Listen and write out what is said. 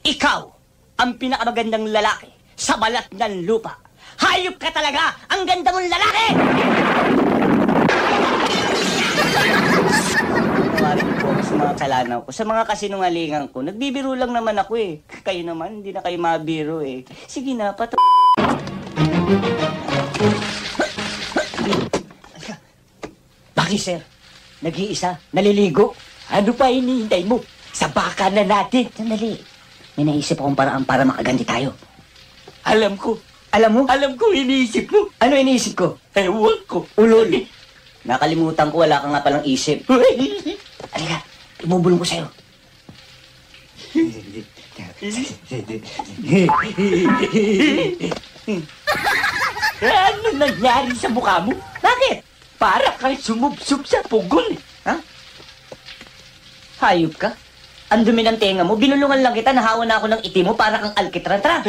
Ikaw ang pinakamagandang lalaki sa balat ng lupa. Hayop ka talaga! Ang ganda mong lalaki! Kumarin po sa mga kasalanan ko, sa mga kasinungalingan ko. Nagbibiro lang naman ako eh. Kayo naman, hindi na kayo mabiro eh. Sige na, Bakit, sir? Nag-iisa, naliligo. Ano pa hinihintay mo? Sa baka na natin. Sandali. May naisip akong paraan para makaganti tayo. Alam ko. Alam mo? Alam ko, iniisip mo. Ano iniisip ko? Ewan ko. Ulol. Nakalimutan ko, wala ka nga palang isip. Halika, ibubulong ko sa'yo. Ano nangyari sa mukha mo? Bakit? Para kang sumubsub sa pugol. Ha? Hayop ka? Ang dumi ng tenga mo, binulungan lang kita, nahawa na ako ng itim mo para kang alkitran. Tara!